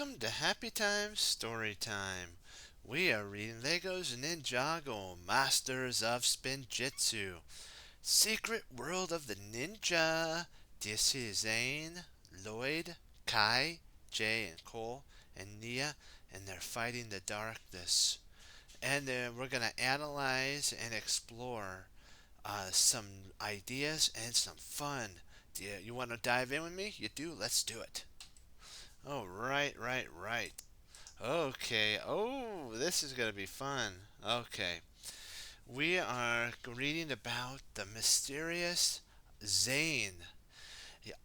Welcome to Happy Time Storytime. We are reading LEGO's Ninjago, Masters of Spinjitzu, Secret World of the Ninja. This is Zane, Lloyd, Kai, Jay, and Cole, and Nia, and they're fighting the darkness. And then we're going to analyze and explore some ideas and some fun. You want to dive in with me? You do? Let's do it. Oh, right. Okay. Oh, this is going to be fun. Okay. We are reading about the mysterious Zane.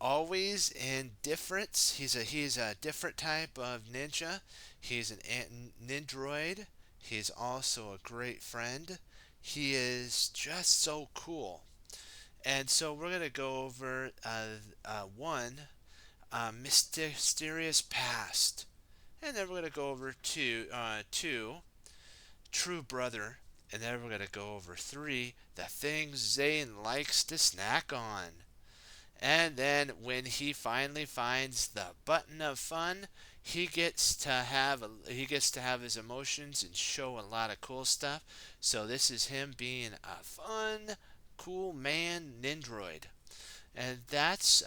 Always in difference. He's a different type of ninja. He's an Nindroid. He's also a great friend. He is just so cool. And so we're going to go over one mysterious past. And then we're going to go over two, true brother. And then we're going to go over three, the things Zane likes to snack on. And then when he finally finds the button of fun, he gets to have his emotions and show a lot of cool stuff. So this is him being a fun, cool man Nindroid. And that's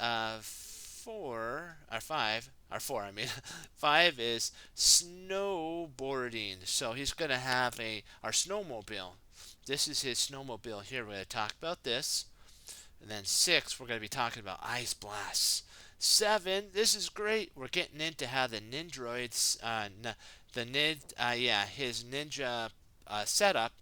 four or five or four. I mean, five is snowboarding. So he's gonna have our snowmobile. This is his snowmobile here. We're gonna talk about this. And then six, we're gonna be talking about ice blasts. Seven, this is great. We're getting into how the Nindroids, his ninja setup,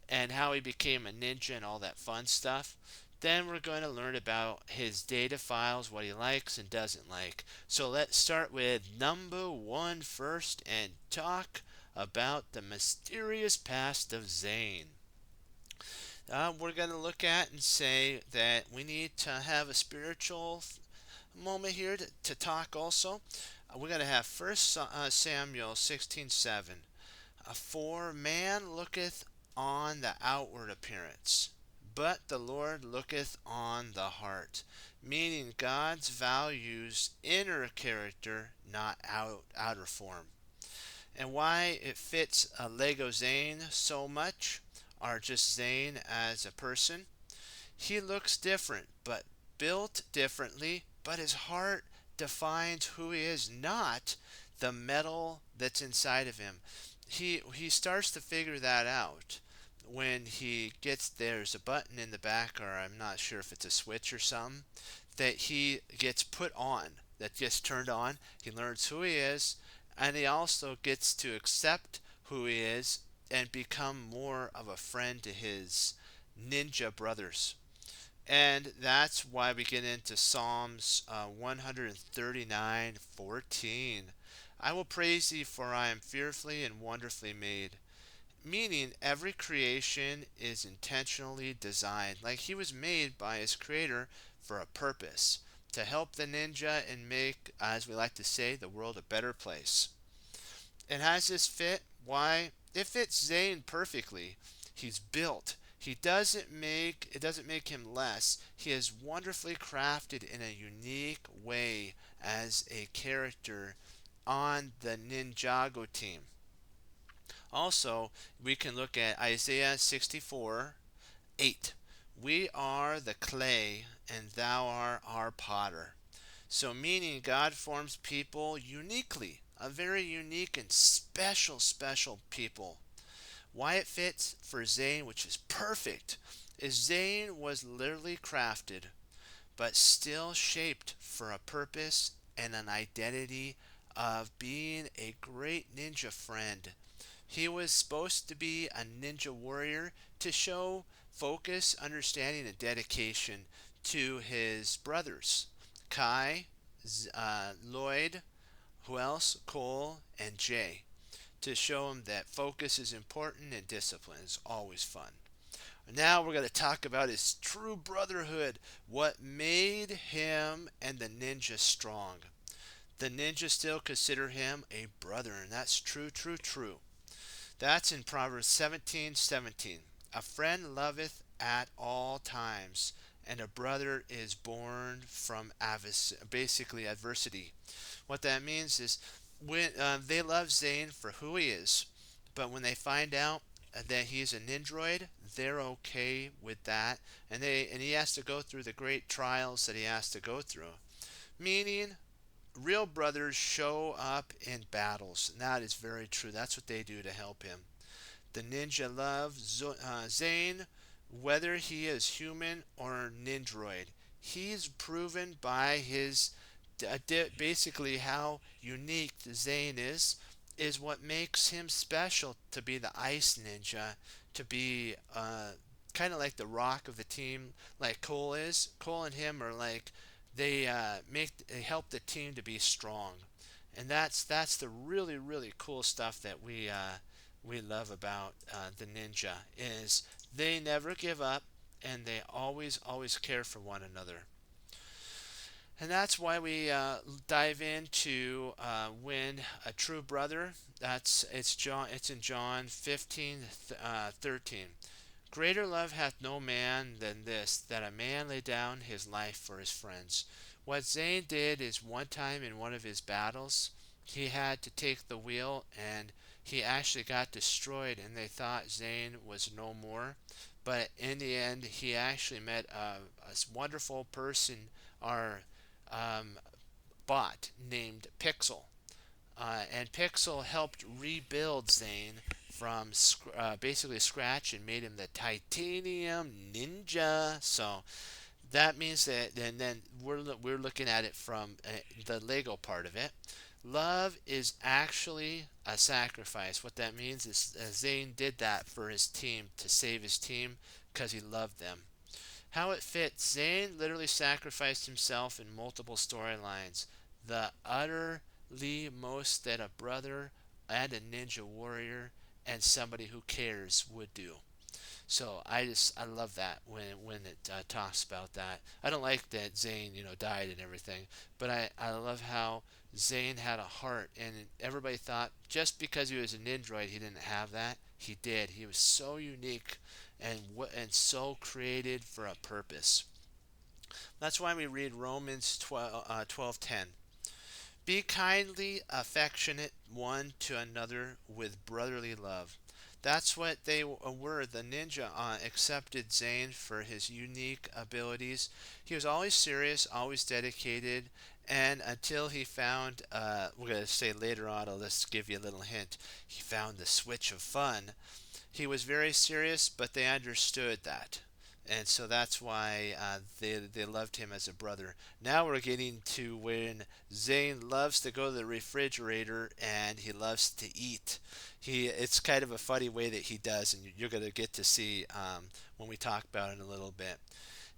and how he became a ninja and all that fun stuff. Then we're going to learn about his data files, what he likes and doesn't like. So let's start with number one first and talk about the mysterious past of Zane. We're going to look at and say that we need to have a spiritual moment here to talk also. We're going to have First Samuel 16:7. For man looketh on the outward appearance, but the Lord looketh on the heart. Meaning God's values inner character, not outer form. And why it fits a Lego Zane so much, or just Zane as a person. He looks different, but built differently, but his heart defines who he is, not the metal that's inside of him. He starts to figure that out when he gets there's a button in the back, or I'm not sure if it's a switch or something, that he gets put on, that gets turned on. He learns who he is, and he also gets to accept who he is and become more of a friend to his ninja brothers. And that's why we get into Psalms 139:14. I will praise thee, for I am fearfully and wonderfully made. Meaning every creation is intentionally designed, like he was made by his creator for a purpose, to help the ninja and make, as we like to say, the world a better place. And how does this fit? Why, it fits Zane perfectly. He's built. It doesn't make him less. He is wonderfully crafted in a unique way as a character on the Ninjago team. Also, we can look at Isaiah 64:8. We are the clay, and thou art our potter. So, meaning God forms people uniquely, a very unique and special people. Why it fits for Zane, which is perfect, is Zane was literally crafted, but still shaped for a purpose and an identity of being a great ninja friend. He was supposed to be a ninja warrior to show focus, understanding, and dedication to his brothers, Kai, Lloyd, who else? Cole, and Jay, to show him that focus is important and discipline is always fun. Now we're going to talk about his true brotherhood, what made him and the ninja strong. The ninja still consider him a brother, and that's true. That's in Proverbs 17:17. A friend loveth at all times, and a brother is born from basically adversity. What that means is when they love Zane for who he is, but when they find out that he's a Nindroid, they're okay with that, and he has to go through the great trials that he has to go through. Meaning, real brothers show up in battles, and that is very true. That's what they do to help him. The ninja love Zane, whether he is human or Nindroid. He's proven by his basically how unique Zane is what makes him special to be the ice ninja, to be kind of like the rock of the team, like Cole is. Cole and him are like they help the team to be strong, and that's the really cool stuff that we love about the ninja is they never give up and they always care for one another. And that's why we dive into when a true brother. It's in John 15:13. Greater love hath no man than this, that a man lay down his life for his friends. What Zane did is one time in one of his battles, he had to take the wheel and he actually got destroyed, and they thought Zane was no more. But in the end, he actually met a wonderful person, our um, bot named Pixel. And Pixel helped rebuild Zane from basically scratch and made him the Titanium Ninja. So that means that, and then we're looking at it from the Lego part of it. Love is actually a sacrifice. What that means is Zane did that for his team to save his team because he loved them. How it fits, Zane literally sacrificed himself in multiple storylines. The utterly most that a brother and a ninja warrior and somebody who cares would do. So I love that when it talks about that. I don't like that Zane died and everything, but I love how Zane had a heart, and everybody thought just because he was a Nindroid he didn't have that. He did. He was so unique and so created for a purpose. That's why we read Romans 12:10. Be kindly affectionate one to another with brotherly love. That's what they were. The ninja accepted Zane for his unique abilities. He was always serious, always dedicated, and until he found, we're going to say later on, I'll just give you a little hint, he found the switch of fun. He was very serious, but they understood that. And so that's why they loved him as a brother. Now we're getting to when Zane loves to go to the refrigerator and he loves to eat. It's kind of a funny way that he does, and you're going to get to see when we talk about it in a little bit.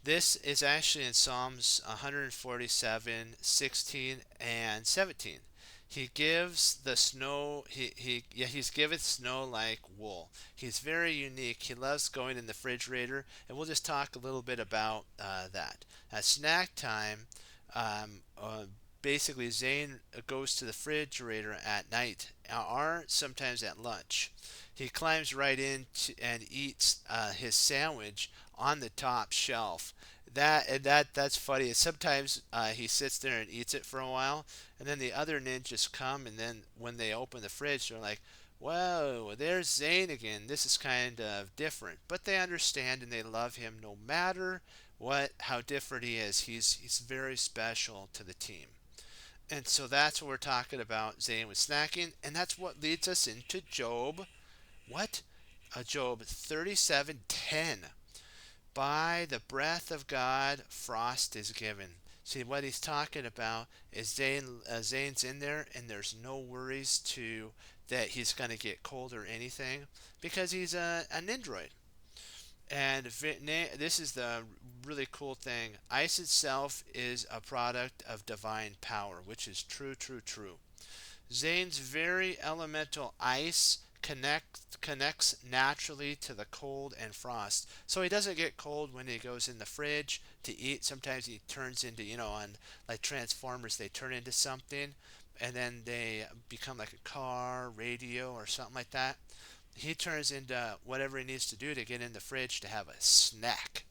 This is actually in Psalms 147, 16, and 17. He gives the snow. He's giveth snow like wool. He's very unique. He loves going in the refrigerator, and we'll just talk a little bit about that. At snack time, um, uh, basically Zane goes to the refrigerator at night, or sometimes at lunch. He climbs right in and eats his sandwich on the top shelf. That's funny. Sometimes he sits there and eats it for a while, and then the other ninjas come, and then when they open the fridge, they're like, "Whoa, there's Zane again. This is kind of different." But they understand and they love him no matter how different he is. He's very special to the team. And so that's what we're talking about. Zane was snacking, and that's what leads us into Job. What? Job 37:10. By the breath of God, frost is given. See, what he's talking about is Zane's in there, and there's no worries that he's going to get cold or anything because he's an android. And this is the really cool thing. Ice itself is a product of divine power, which is true. Zane's very elemental ice connects naturally to the cold and frost. So he doesn't get cold when he goes in the fridge to eat. Sometimes he turns into, on like Transformers, they turn into something and then they become like a car, radio, or something like that. He turns into whatever he needs to do to get in the fridge to have a snack.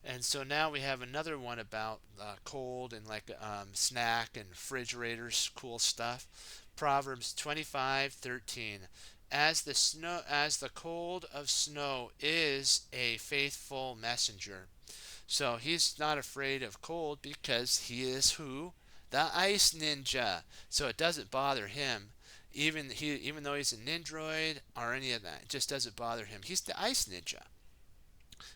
And so now we have another one about cold and like snack and refrigerators, cool stuff. Proverbs 25:13. As the cold of snow is a faithful messenger. So he's not afraid of cold because he is who? The ice ninja. So it doesn't bother him. Even though he's a Nindroid or any of that, it just doesn't bother him. He's the ice ninja.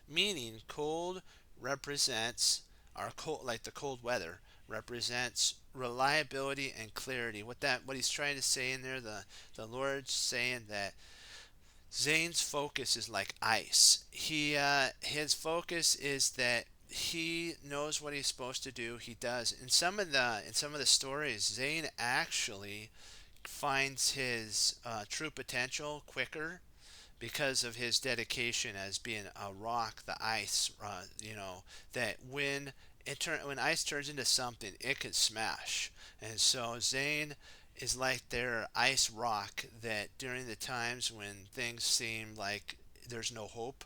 Meaning cold represents our cold, like the cold weather represents reliability and clarity. What he's trying to say in there, the Lord's saying that Zane's focus is like ice. His focus is that he knows what he's supposed to do. He does. In some of the stories, Zane actually finds his true potential quicker because of his dedication as being a rock, the ice. That when ice turns into something, it can smash. And so Zane is like their ice rock that during the times when things seem like there's no hope,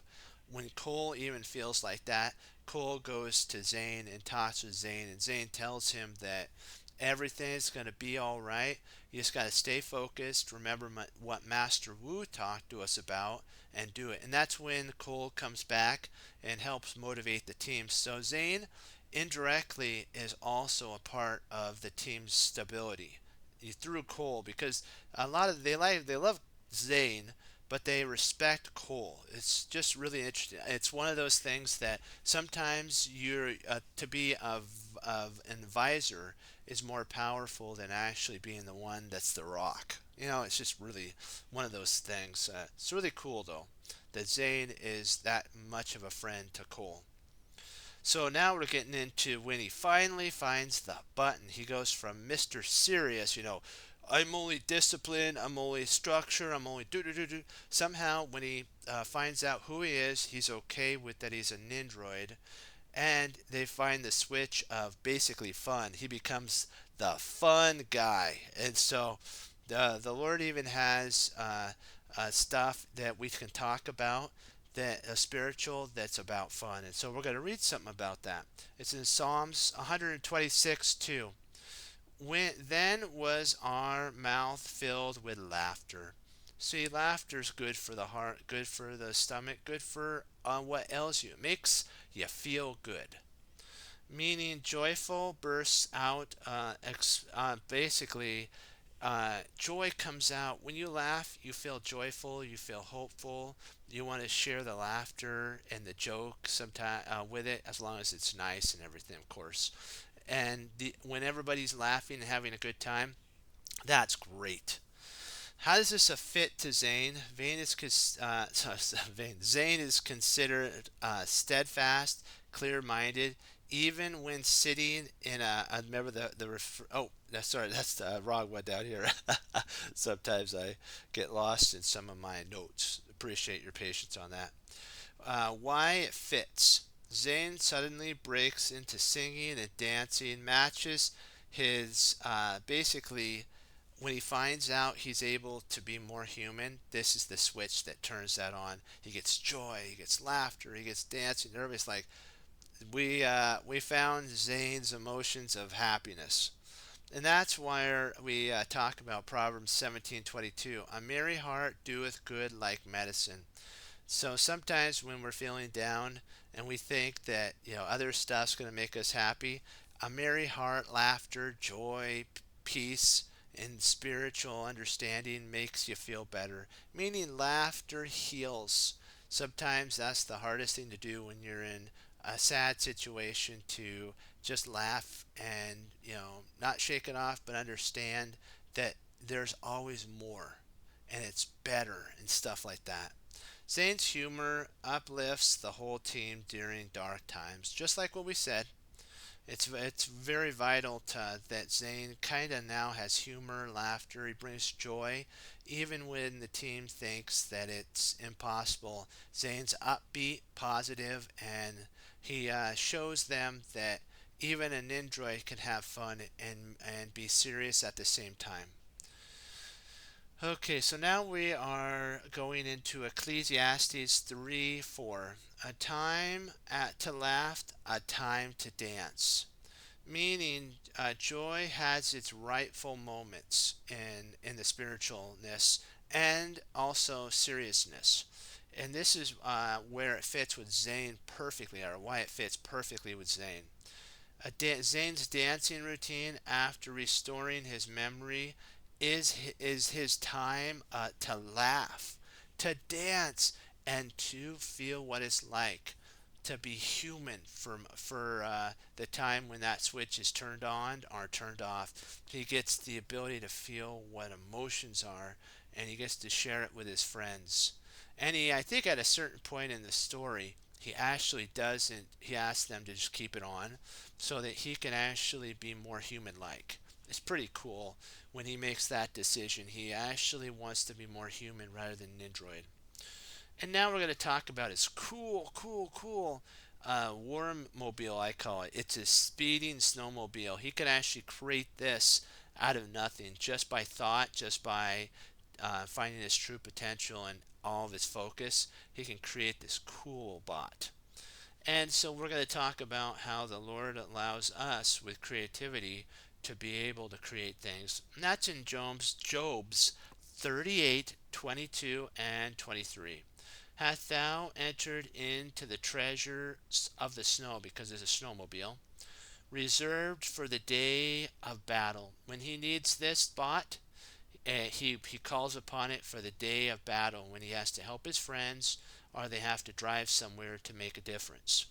when Cole even feels like that, Cole goes to Zane and talks with Zane, and Zane tells him that everything's going to be all right. You just got to stay focused, remember what Master Wu talked to us about, and do it. And that's when Cole comes back and helps motivate the team. So Zane indirectly is also a part of the team's stability through Cole, because a lot of they love Zane, but they respect Cole. It's just really interesting. It's one of those things that sometimes you're to be of an advisor is more powerful than actually being the one that's the rock. It's just really one of those things. It's really cool though that Zane is that much of a friend to Cole. So now we're getting into when he finally finds the button. He goes from Mr. Serious, I'm only discipline, I'm only structure, I'm only do do do do. Somehow, when he finds out who he is, he's okay with that he's a Nindroid, and they find the switch of basically fun. He becomes the fun guy, and so the Lord even has stuff that we can talk about that spiritual that's about fun, and so we're going to read something about that. It's in Psalms 126:2. Then was our mouth filled with laughter. See, laughter's good for the heart, good for the stomach, good for what ails you. It makes you feel good. Meaning, joyful bursts out. Basically, joy comes out when you laugh. You feel joyful. You feel hopeful. You want to share the laughter and the joke sometime with it, as long as it's nice and everything, of course. And when everybody's laughing and having a good time, that's great. How does this fit to Zane? Zane is considered steadfast, clear-minded, even when sitting in a. I remember oh, sorry, that's the wrong one down here. Sometimes I get lost in some of my notes. Appreciate your patience on that. Why it fits. Zane suddenly breaks into singing and dancing, matches his basically when he finds out he's able to be more human. This is the switch that turns that on. He gets joy, he gets laughter, he gets dancing. Everybody's like, we found Zane's emotions of happiness. And that's why we talk about Proverbs 17:22. A merry heart doeth good like medicine. So sometimes when we're feeling down and we think that other stuff's going to make us happy, a merry heart, laughter, joy, peace, and spiritual understanding makes you feel better. Meaning laughter heals. Sometimes that's the hardest thing to do when you're in a sad situation, to just laugh and not shake it off, but understand that there's always more and it's better and stuff like that. Zane's humor uplifts the whole team during dark times, just like what we said. It's very vital that Zane kind of now has humor, laughter. He brings joy, even when the team thinks that it's impossible. Zane's upbeat, positive, and he shows them that even a Nindroid can have fun and be serious at the same time. Okay, so now we are going into Ecclesiastes 3 4. A time to laugh, a time to dance. Meaning, joy has its rightful moments in the spiritualness and also seriousness. And this is where it fits with Zane perfectly, or why it fits perfectly with Zane. Zane's dancing routine after restoring his memory is his time to laugh, to dance, and to feel what it's like to be human for the time when that switch is turned on or turned off. He gets the ability to feel what emotions are, and he gets to share it with his friends. And I think at a certain point in the story, he actually doesn't. He asks them to just keep it on, so that he can actually be more human-like. It's pretty cool when he makes that decision. He actually wants to be more human rather than Nindroid. And now we're going to talk about his cool Wormmobile, I call it. It's a speeding snowmobile. He could actually create this out of nothing just by thought, just by finding his true potential and all of his focus. He can create this cool bot. And so we're going to talk about how the Lord allows us with creativity to be able to create things. And that's in Job's 38:22 and 23. Hast thou entered into the treasures of the snow, because there's a snowmobile, reserved for the day of battle? When he needs this bot, he calls upon it for the day of battle when he has to help his friends or they have to drive somewhere to make a difference.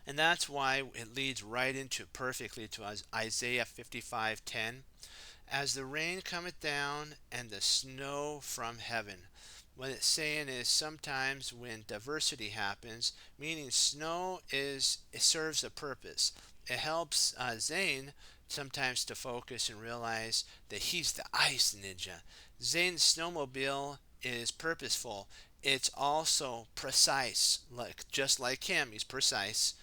And that's why it leads right into perfectly to Isaiah 55:10. As the rain cometh down and the snow from heaven. What it's saying is sometimes when diversity happens, meaning snow it serves a purpose. It helps Zane sometimes to focus and realize that he's the ice ninja. Zane's snowmobile is purposeful. It's also precise, like just like him, he's precise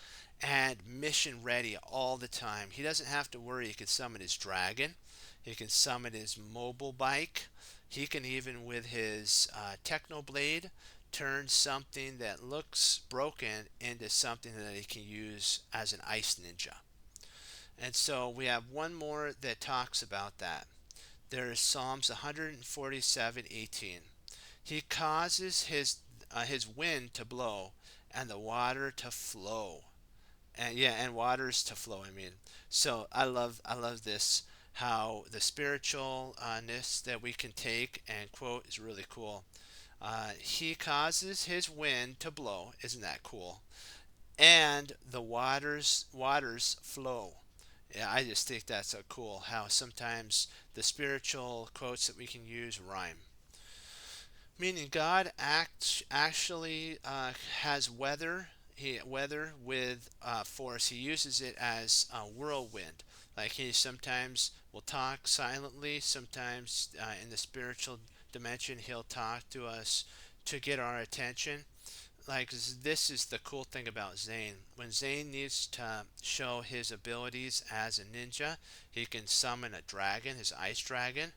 and mission ready all the time. He doesn't have to worry. He can summon his dragon. He can summon his mobile bike. He can even, with his Technoblade, turn something that looks broken into something that he can use as an ice ninja. And so we have one more that talks about that. There is Psalms 147:18. He causes his wind to blow and the water to flow, and waters to flow. I mean, so I love this, how the spiritualness that we can take and quote is really cool. He causes his wind to blow, isn't that cool? And the waters flow. Yeah, I just think that's so cool how sometimes the spiritual quotes that we can use rhyme. Meaning God actually has weather with force. He uses it as a whirlwind. Like he sometimes will talk silently. Sometimes in the spiritual dimension, he'll talk to us to get our attention. Like this is the cool thing about Zane. When Zane needs to show his abilities as a ninja, he can summon a dragon, his ice dragon,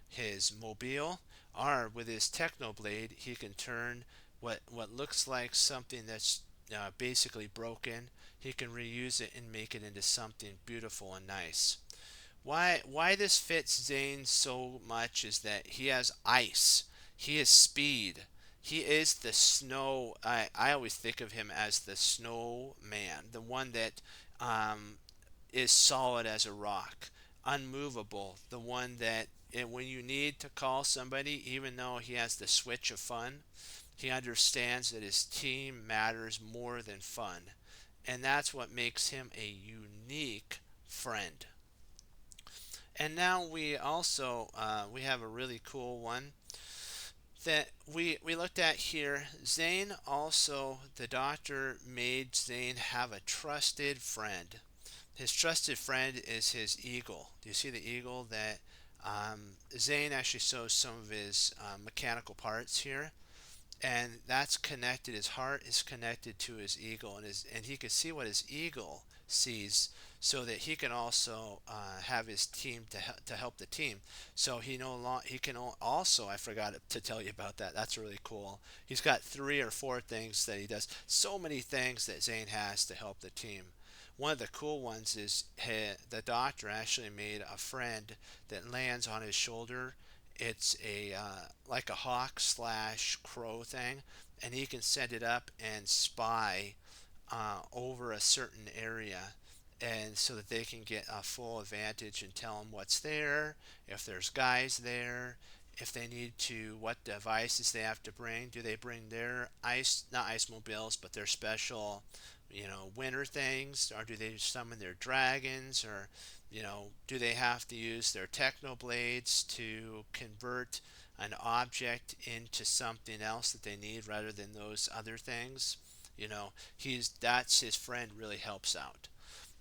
his mobile, or with his Technoblade, he can turn what looks like something that's basically broken. He can reuse it and make it into something beautiful and nice. Why this fits Zane so much is that he has ice, he has speed, he is the snow. I always think of him as the snow man, the one that um, is solid as a rock, unmovable, the one that when you need to call somebody, even though he has the switch of fun, he understands that his team matters more than fun. And that's what makes him a unique friend. And now we also we have a really cool one that we looked at here. Zane also, the doctor made Zane have a trusted friend. His trusted friend is his eagle. Do you see the eagle that Zane actually shows some of his mechanical parts here? And that's connected. His heart is connected to his eagle, and he can see what his eagle sees, so that he can also have his team to help the team. So he can also, I forgot to tell you about that. That's really cool. He's got 3 or 4 things that he does. So many things that Zane has to help the team. One of the cool ones is the doctor actually made a friend that lands on his shoulder. It's a like a hawk slash crow thing, and he can set it up and spy over a certain area, and so that they can get a full advantage and tell them what's there, if there's guys there, if they need to, what devices they have to bring. Do they bring their not ice mobiles, but their special, winter things, or do they summon their dragons, or do they have to use their techno blades to convert an object into something else that they need rather than those other things? He's that's his friend really helps out.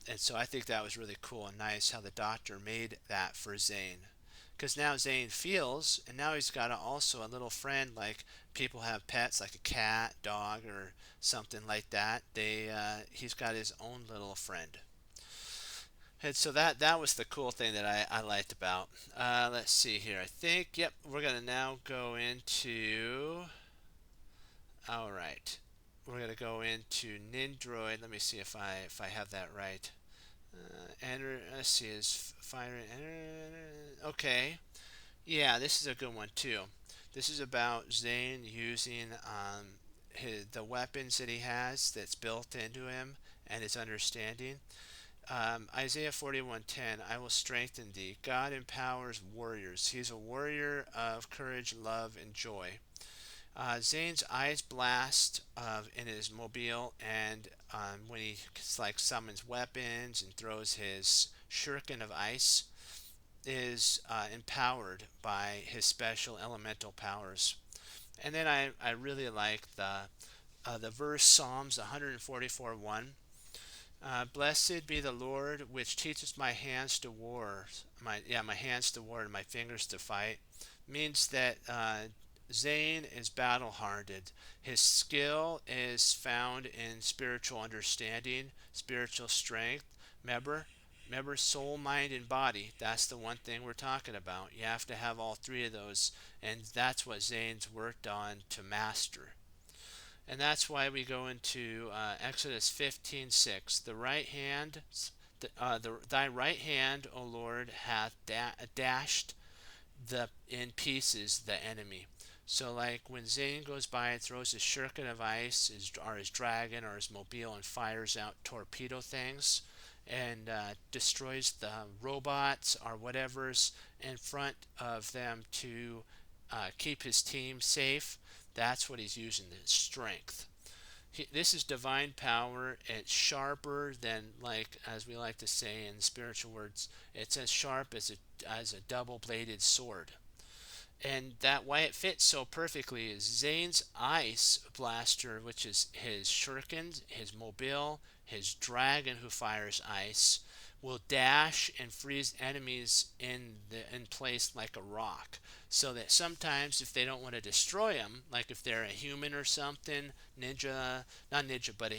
And so I think that was really cool and nice how the doctor made that for Zane. Because now Zane feels, and now he's got also a little friend, like people have pets like a cat, dog, or something like that. He's got his own little friend. And so that was the cool thing that I liked about. Let's see here. I think, yep, we're gonna now go into. All right, we're gonna go into Nindroid. Let me see if I have that right. Enter. Let's see. Is fire. Okay. Yeah, this is a good one too. This is about Zane using the weapons that he has that's built into him and his understanding. Isaiah 41:10. I will strengthen thee. God empowers warriors. He's a warrior of courage, love, and joy. Zane's eyes blast in his mobile, and when he like summons weapons and throws his shuriken of ice, is empowered by his special elemental powers. And then I really like the verse Psalms 144:1. Blessed be the Lord, which teaches my hands to war, my hands to war and my fingers to fight. Means that Zane is battle hardened. His skill is found in spiritual understanding, spiritual strength. Remember, remember, soul, mind, and body. That's the one thing we're talking about. You have to have all 3 of those, and that's what Zane's worked on to master. And that's why we go into Exodus 15:6. Thy right hand, O Lord, hath dashed in pieces the enemy. So, like when Zane goes by and throws his shuriken of ice, or his dragon, or his mobile, and fires out torpedo things, and destroys the robots or whatever's in front of them to keep his team safe, that's what he's using, his strength. This is divine power. It's sharper than, like, as we like to say in spiritual words, it's as sharp as a double-bladed sword. And that why it fits so perfectly is Zane's ice blaster, which is his shuriken, his mobile, his dragon who fires ice, will dash and freeze enemies in place like a rock. So that sometimes if they don't want to destroy them, like if they're a human or something, not ninja, but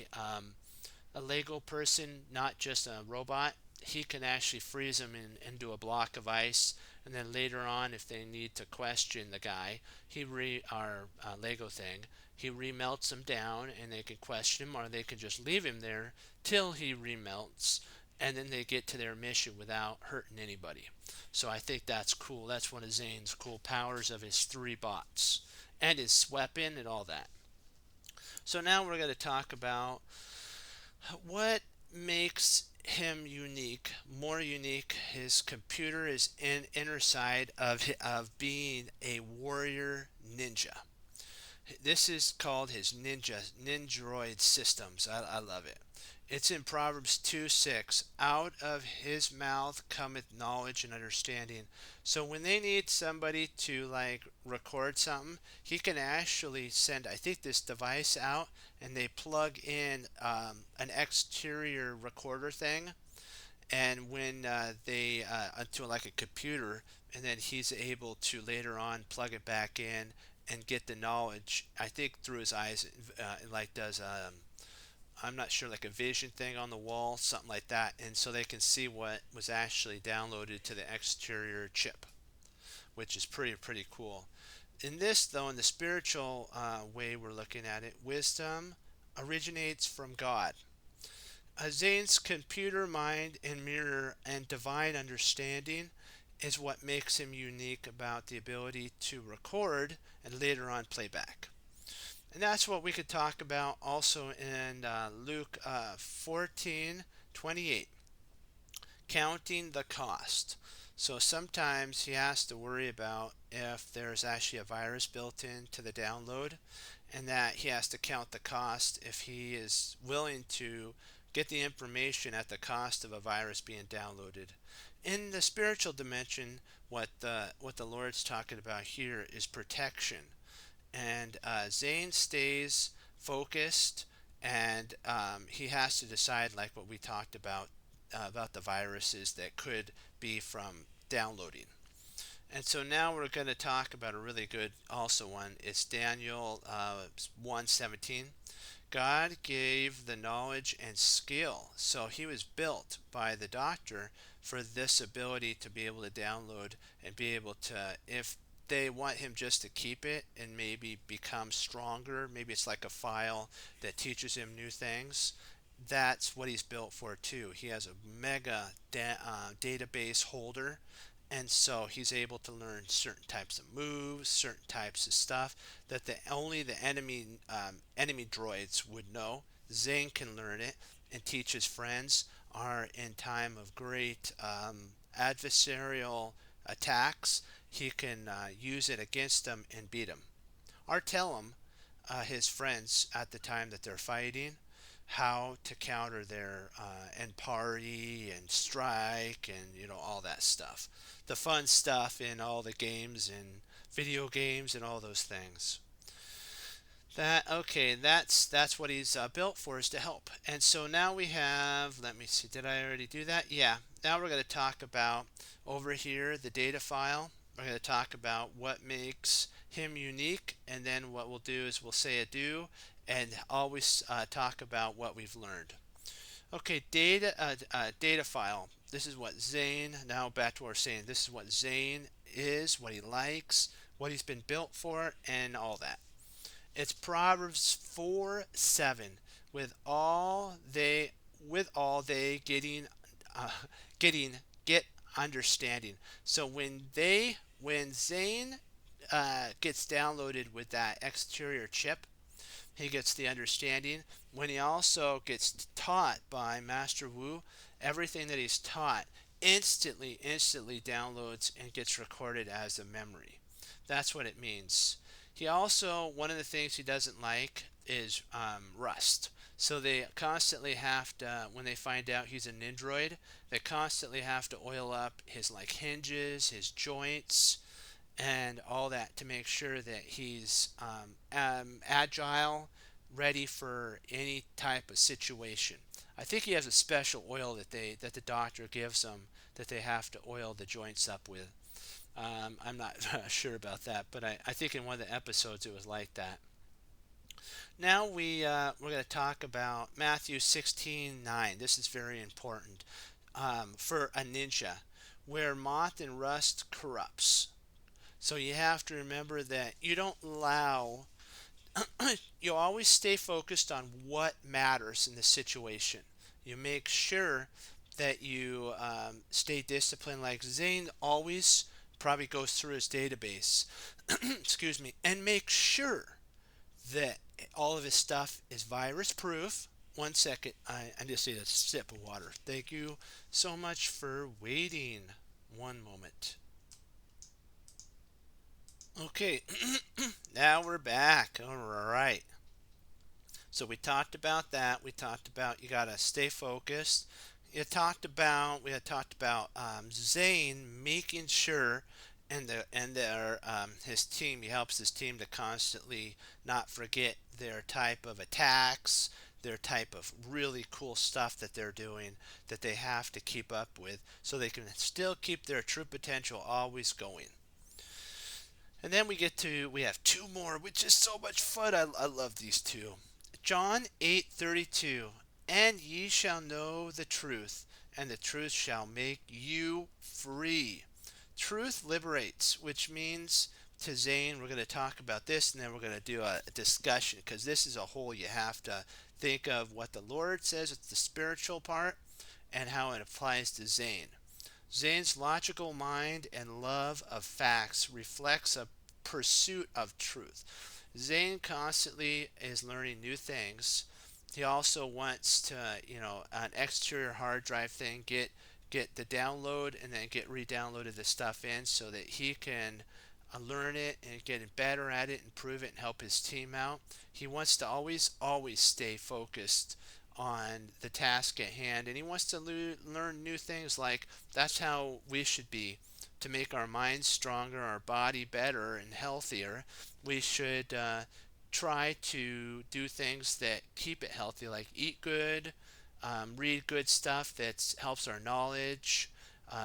a Lego person, not just a robot, he can actually freeze them into a block of ice. And then later on, if they need to question the guy, our Lego thing, he remelts them down, and they can question him, or they can just leave him there till he remelts, and then they get to their mission without hurting anybody. So I think that's cool. That's one of Zane's cool powers of his 3 bots and his weapon and all that. So now we're going to talk about what makes him unique, more unique. His computer is in inner side of being a warrior ninja. This is called his Nindroid systems. I love it. It's in Proverbs 2:6. Out of his mouth cometh knowledge and understanding. So when they need somebody to like record something, he can actually send, I think, this device out, and they plug in an exterior recorder thing, and when they to like a computer, and then he's able to later on plug it back in and get the knowledge, I think through his eyes, like does I'm not sure, like a vision thing on the wall, something like that, and so they can see what was actually downloaded to the exterior chip, which is pretty cool. In this, though, in the spiritual way we're looking at it, wisdom originates from God. Zane's computer mind and mirror and divine understanding is what makes him unique about the ability to record and later on playback. And that's what we could talk about also in Luke 14:28, counting the cost. So sometimes he has to worry about if there's actually a virus built into the download, and that he has to count the cost if he is willing to get the information at the cost of a virus being downloaded. In the spiritual dimension, what the Lord's talking about here is protection, and Zane stays focused, and he has to decide, like what we talked about the viruses that could be from downloading. And so now we're going to talk about a really good also one. It's Daniel 1:17. God gave the knowledge and skill. So he was built by the doctor for this ability to be able to download and be able to, if they want him just to keep it and maybe become stronger, maybe it's like a file that teaches him new things. That's what he's built for too. He has a mega database holder, and so he's able to learn certain types of moves, certain types of stuff that only the enemy droids would know. Zane can learn it and teach his friends. Are in time of great adversarial attacks, he can use it against them and beat them. Or tell him, his friends at the time that they're fighting, how to counter their and party and strike and all that stuff, the fun stuff in all the games and video games and all those things. That's what he's built for, is to help. And so now we have, let me see, did I already do that? Yeah. Now we're going to talk about over here the data file. We're going to talk about what makes him unique, and then what we'll do is we'll say adieu and always talk about what we've learned. Okay, data file. This is what Zane, now back to what we're saying, this is what Zane is, what he likes, what he's been built for, and all that. It's Proverbs 4:7. With all they uh, get understanding. So when Zane gets downloaded with that exterior chip, he gets the understanding. When he also gets taught by Master Wu, everything that he's taught instantly downloads and gets recorded as a memory. That's what it means. He also, one of the things he doesn't like is rust. So they constantly have to, when they find out he's a Nindroid, they constantly have to oil up his like hinges, his joints, and all that to make sure that he's agile, ready for any type of situation. I think he has a special oil that the doctor gives him that they have to oil the joints up with. I'm not sure about that, but I think in one of the episodes it was like that. Now we're going to talk about Matthew 16:9. This is very important for a ninja, where moth and rust corrupts. So you have to remember that you don't allow, you always stay focused on what matters in the situation. You make sure that you stay disciplined, like Zane always probably goes through his database, excuse me, and make sure that all of his stuff is virus proof. One second, I just need a sip of water. Thank you so much for waiting. One moment. Okay, now we're back. All right. So we talked about that. We talked about you gotta stay focused. We had talked about Zane making sure, and their his team. He helps his team to constantly not forget their type of attacks, their type of really cool stuff that they're doing that they have to keep up with, so they can still keep their true potential always going. And then we have two more, which is so much fun. I love these two. John 8:32, and ye shall know the truth, and the truth shall make you free. Truth liberates, which means to Zane, we're going to talk about this and then we're going to do a discussion because this is a whole you have to think of what the Lord says, it's the spiritual part, and how it applies to Zane. Zane's logical mind and love of facts reflects a pursuit of truth. Zane constantly is learning new things. He also wants to, an exterior hard drive thing, get the download and then get re-downloaded the stuff in so that he can learn it and get better at it, improve it, and help his team out. He wants to always stay focused on the task at hand, and he wants to learn new things. Like that's how we should be to make our minds stronger, our body better and healthier. We should try to do things that keep it healthy, like eat good, read good stuff that helps our knowledge,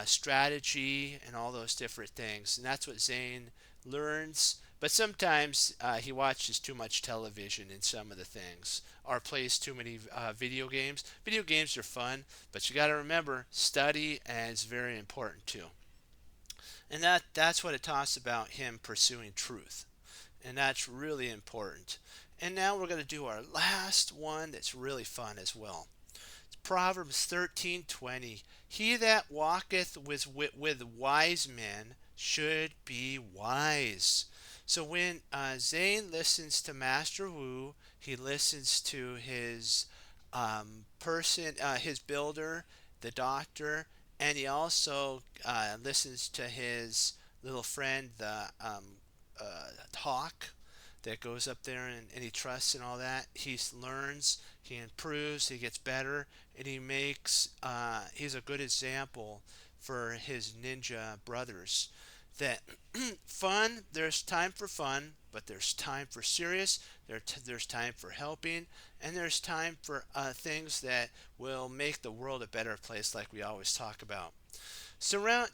strategy, and all those different things. And that's what Zane learns. But sometimes he watches too much television in some of the things, or plays too many video games. Video games are fun, but you got to remember, study is very important too. And that's what it talks about him pursuing truth. And that's really important. And now we're going to do our last one that's really fun as well. Proverbs 13:20. He that walketh with wise men should be wise. So when Zane listens to Master Wu, he listens to his his builder, the doctor, and he also listens to his little friend, the hawk that goes up there, and he trusts and all that. He learns, he improves, he gets better, and he's a good example for his ninja brothers. That there's time for fun, but there's time for serious, there's time for helping, and there's time for things that will make the world a better place, like we always talk about.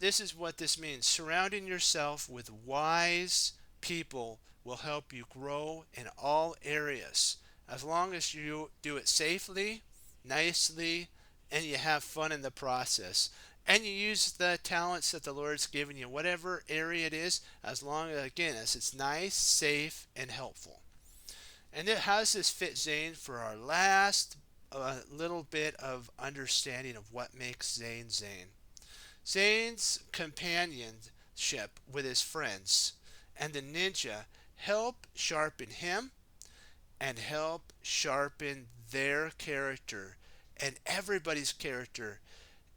This is what this means. Surrounding yourself with wise people will help you grow in all areas, as long as you do it safely, nicely, and you have fun in the process. And you use the talents that the Lord's given you, whatever area it is, as long as, again, as it's nice, safe, and helpful. And how does this fit, Zane, for our last little bit of understanding of what makes Zane Zane? Zane's companionship with his friends and the ninja help sharpen him and help sharpen their character and everybody's character.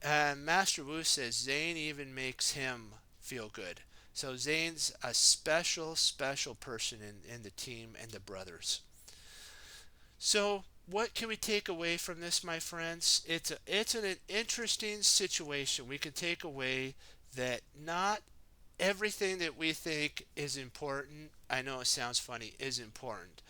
Master Wu says Zane even makes him feel good. So Zane's a special person in the team and the brothers. So what can we take away from this, my friends? It's an interesting situation. We can take away that not everything that we think is important, I know it sounds funny, is important.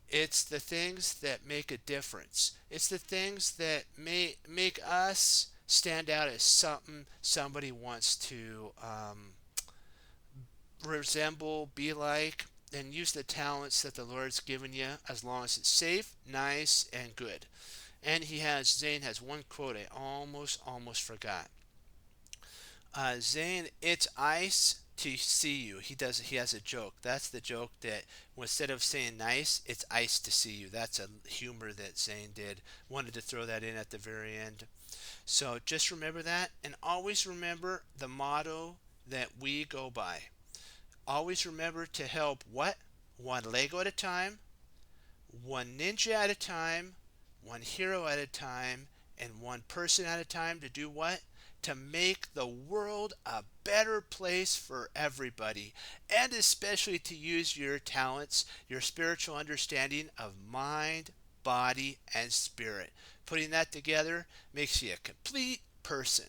It's the things that make a difference. It's the things that make us stand out as something somebody wants to resemble, be like, and use the talents that the Lord's given you, as long as it's safe, nice, and good. And Zane has one quote I almost forgot. Zane, it's ice to see you. He has a joke. That's the joke that instead of saying nice, it's ice to see you. That's a humor that Zane did. Wanted to throw that in at the very end. So just remember that, and always remember the motto that we go by. Always remember to help what? One Lego at a time, one ninja at a time, one hero at a time, and one person at a time to do what? To make the world a better place for everybody, and especially to use your talents, your spiritual understanding of mind, body, and spirit. Putting that together makes you a complete person.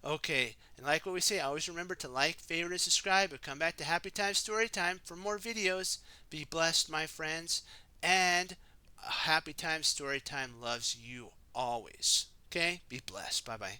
Okay, and like what we say, always remember to like, favorite, and subscribe, but come back to Happy Time Storytime for more videos. Be blessed, my friends, and Happy Time Storytime loves you always. Okay, be blessed. Bye-bye.